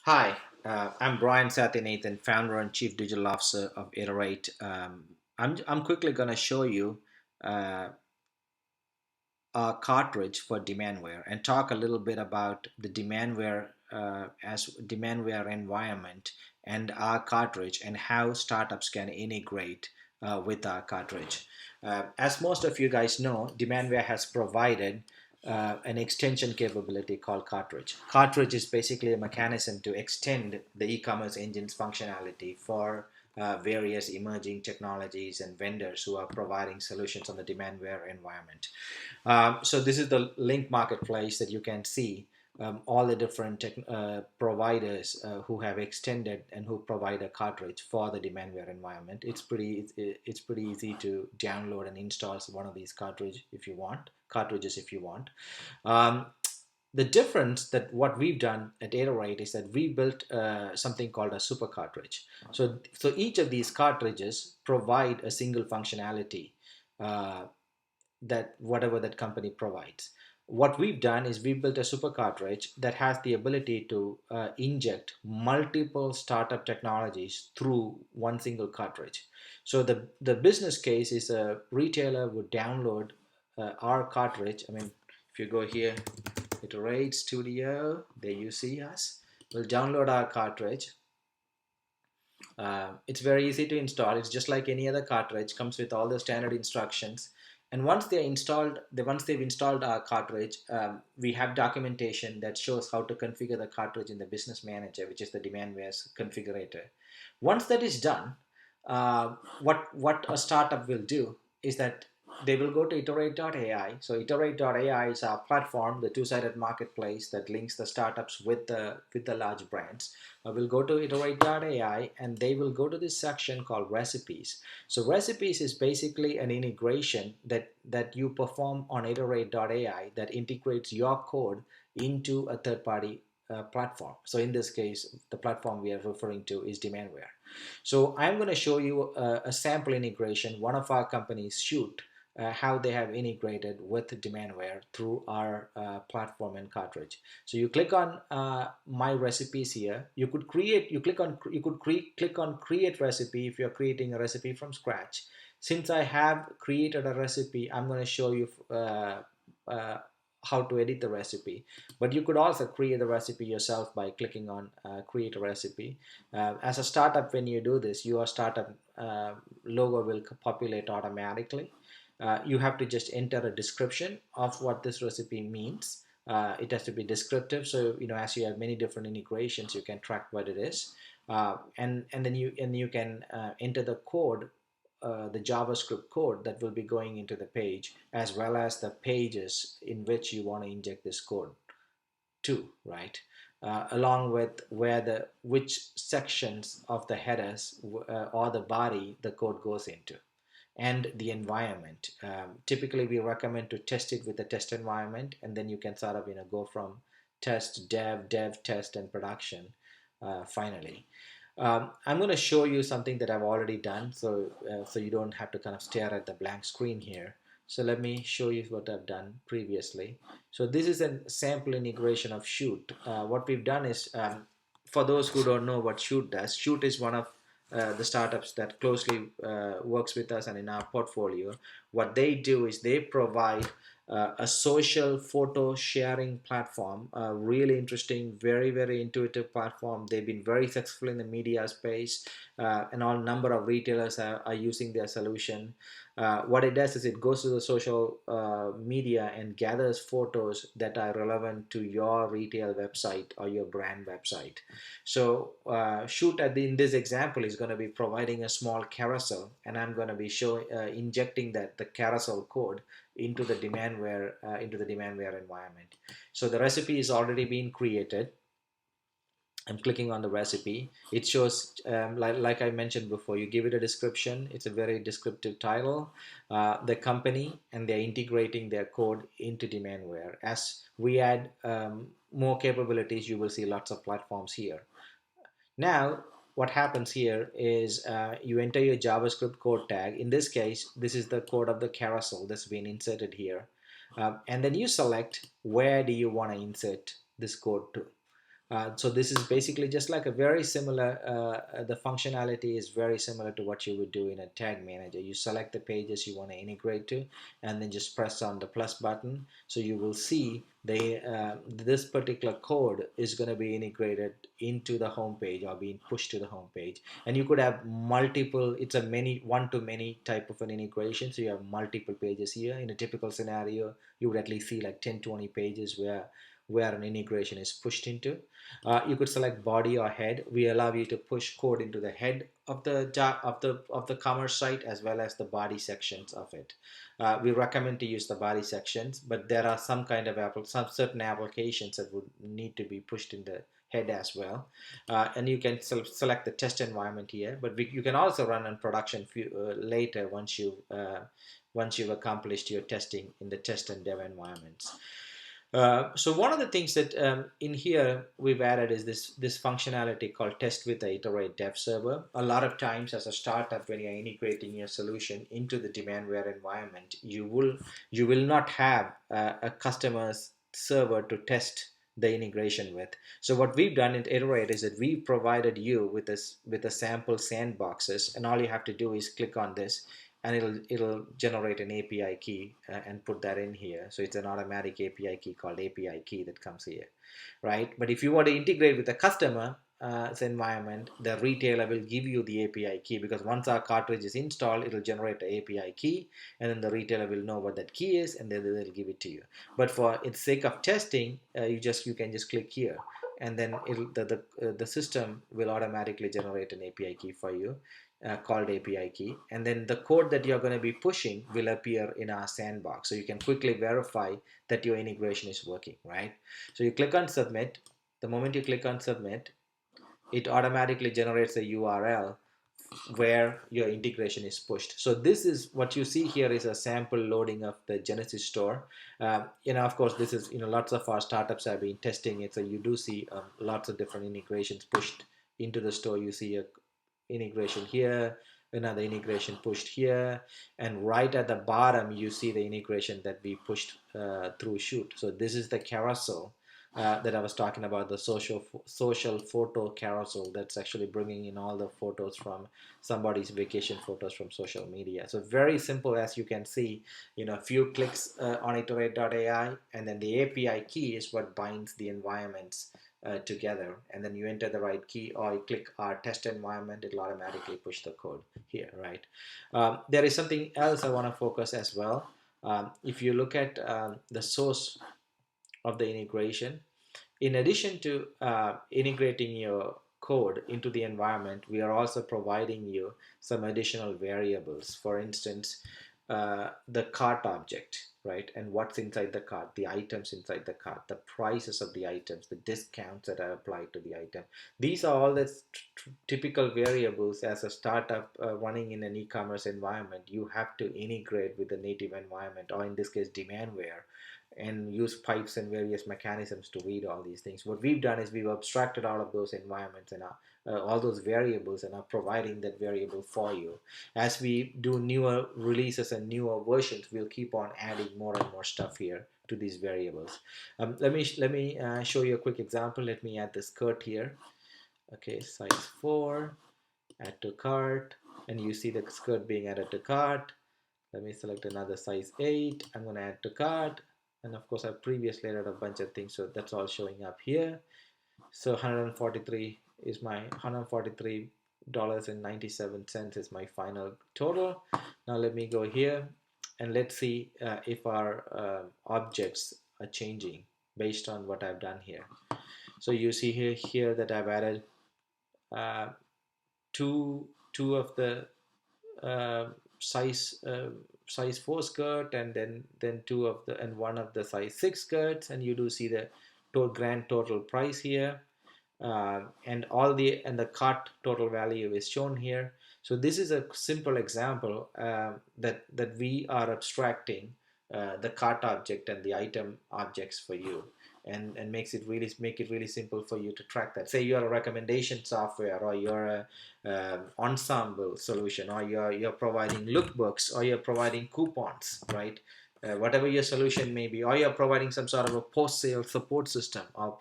Hi, I'm Brian Satyanathan, founder and chief digital officer of Iterate. I'm quickly going to show you uh, a cartridge for Demandware and talk a little bit about the Demandware as Demandware environment and our cartridge and how startups can integrate with our cartridge. As most of you guys know, Demandware has provided an extension capability called Cartridge. Cartridge is basically a mechanism to extend the e-commerce engine's functionality for various emerging technologies and vendors who are providing solutions on the Demandware environment. So this is the link marketplace that you can see all the different providers who have extended and who provide a cartridge for the Demandware environment. It's pretty easy to download and install one of these cartridges if you want. Um, the difference that what we've done at Iterate is that we built something called a super cartridge. So each of these cartridges provide a single functionality uh, that whatever that company provides. What we've done is we built a super cartridge that has the ability to inject multiple startup technologies through one single cartridge. So the business case is a retailer would download our cartridge. I mean, if you go here, Iterate Studio, there you see us. We'll download our cartridge. It's very easy to install. It's just like any other cartridge. Comes with all the standard instructions. And once they've installed our cartridge, we have documentation that shows how to configure the cartridge in the Business Manager, which is the Demandware's configurator. Once that is done, what a startup will do is that they will go to Iterate.ai. So Iterate.ai is our platform, the two-sided marketplace that links the startups with the large brands. Will go to Iterate.ai and they will go to this section called recipes. So recipes is basically an integration that you perform on Iterate.ai that integrates your code into a third-party platform. So in this case, the platform we are referring to is Demandware. So I'm going to show you a sample integration. One of our companies, Shoot, how they have integrated with Demandware through our platform and cartridge. So you click on my recipes here. You could create. Click on create recipe if you're creating a recipe from scratch. Since I have created a recipe, I'm going to show you uh, how to edit the recipe. But you could also create the recipe yourself by clicking on create a recipe. As a startup, when you do this, your startup logo will populate automatically. You have to just enter a description of what this recipe means. It has to be descriptive, so as you have many different integrations, you can track what it is, and then you can enter the code, the JavaScript code that will be going into the page, as well as the pages in which you want to inject this code to, right? Along with which sections of the headers or the body the code goes into, and the environment. Typically, we recommend to test it with a test environment, and then you can sort of go from test, dev, test, and production. Finally, I'm going to show you something that I've already done, so you don't have to kind of stare at the blank screen here. So let me show you what I've done previously. So this is a sample integration of Shoot. What we've done is, for those who don't know what Shoot does, Shoot is one of the startups that closely works with us and in our portfolio. What they do is they provide a social photo sharing platform, a really interesting, very intuitive platform. They've been very successful in the media space, and all number of retailers are using their solution. What it does is it goes to the social media and gathers photos that are relevant to your retail website or your brand website. So Shoot in this example is going to be providing a small carousel, and I'm going to be injecting the carousel code into the Demandware environment. So the recipe is already being created. I'm clicking on the recipe. It shows, like I mentioned before, you give it a description. It's a very descriptive title, the company, and they're integrating their code into Demandware. As we add more capabilities, you will see lots of platforms here. Now, what happens here is you enter your JavaScript code tag. In this case, this is the code of the carousel that's been inserted here. And then you select where do you want to insert this code to. So this is basically just like a very similar, the functionality is very similar to what you would do in a tag manager. You select the pages you want to integrate to, and then just press on the plus button. So you will see this particular code is going to be integrated into the home page or being pushed to the home page. And you could have multiple, it's a many one to many type of an integration. So you have multiple pages here. In a typical scenario, you would at least see like 10-20 pages where an integration is pushed into. You could select body or head. We allow you to push code into the head of the commerce site as well as the body sections of it. We recommend to use the body sections, but there are some certain applications that would need to be pushed in the head as well. And you can select the test environment here, but you can also run on production later once you've accomplished your testing in the test and dev environments. So one of the things that in here we've added is this functionality called test with the iterate dev server. A lot of times as a startup, when you're integrating your solution into the Demandware environment, you will not have a customer's server to test the integration with. So what we've done in Iterate is that we've provided you with a sample sandboxes, and all you have to do is click on this, and it'll generate an API key and put that in here. So it's an automatic API key called API key that comes here, right? But if you want to integrate with the customer environment, the retailer will give you the API key, because once our cartridge is installed, it'll generate the API key, and then the retailer will know what that key is, and then they'll give it to you. But for its sake of testing, you can just click here, and then the system will automatically generate an API key for you, called API key, and then the code that you're going to be pushing will appear in our sandbox, so you can quickly verify that your integration is working, right? So you click on submit. The moment you click on submit, it automatically generates a URL where your integration is pushed. So this is what you see here is a sample loading of the Genesis store. Of course, this is, lots of our startups have been testing it, so you do see lots of different integrations pushed into the store. You see a integration here, another integration pushed here, and right at the bottom you see the integration that we pushed through Shoot. So this is the carousel that I was talking about, the social photo carousel that's actually bringing in all the photos from somebody's vacation photos from social media. So very simple, as you can see, a few clicks on Iterate.ai, and then the API key is what binds the environments together, and then you enter the right key, or you click our test environment, it'll automatically push the code here, right? There is something else I want to focus as well. If you look at the source of the integration, in addition to integrating your code into the environment, we are also providing you some additional variables. For instance, the cart object, right? And what's inside the cart, the items inside the cart, the prices of the items, the discounts that are applied to the item. These are all the typical variables as a startup running in an e-commerce environment. You have to integrate with the native environment, or in this case, Demandware, and use pipes and various mechanisms to read all these things. What we've done is we've abstracted all of those environments and all those variables, and are providing that variable for you. As we do newer releases and newer versions, we'll keep on adding more and more stuff here to these variables. Let me show you a quick example. Let me add the skirt here. Okay, size 4, add to cart, and you see the skirt being added to cart. Let me select another size 8. I'm going to add to cart. And of course, I previously added a bunch of things, so that's all showing up here. So 143 is my $143.97 is my final total. Now let me go here, and let's see if our objects are changing based on what I've done here. So you see here that I've added uh, two of the uh, size size 4 skirt, and then one of the size 6 skirts, and you do see the grand total price here, and the cart total value is shown here. So this is a simple example that we are abstracting the cart object and the item objects for you, and make it really simple for you to track that. Say you're a recommendation software, or you're a ensemble solution, or you're providing lookbooks, or you're providing coupons, right? Whatever your solution may be, or you're providing some sort of a post-sale support system of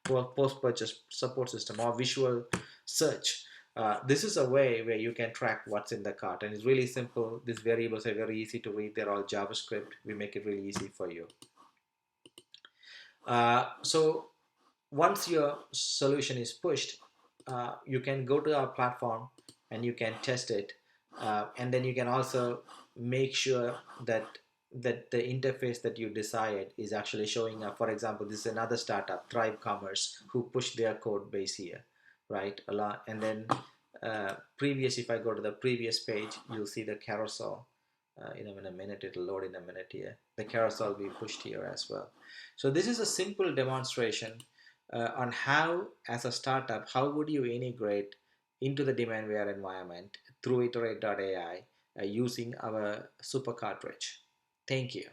post-purchase support system or visual search. This is a way where you can track what's in the cart, and it's really simple. These variables are very easy to read. They're all JavaScript. We make it really easy for you. So once your solution is pushed, you can go to our platform and you can test it, and then you can also make sure that the interface that you desired is actually showing up. For example, this is another startup, Thrive Commerce, who pushed their code base here, right? A lot, and then previous. If I go to the previous page, you'll see the carousel. In a minute, it'll load in a minute here. The carousel will be pushed here as well. So this is a simple demonstration on how, as a startup, how would you integrate into the Demandware environment through Iterate.ai using our SuperCartridge. Thank you.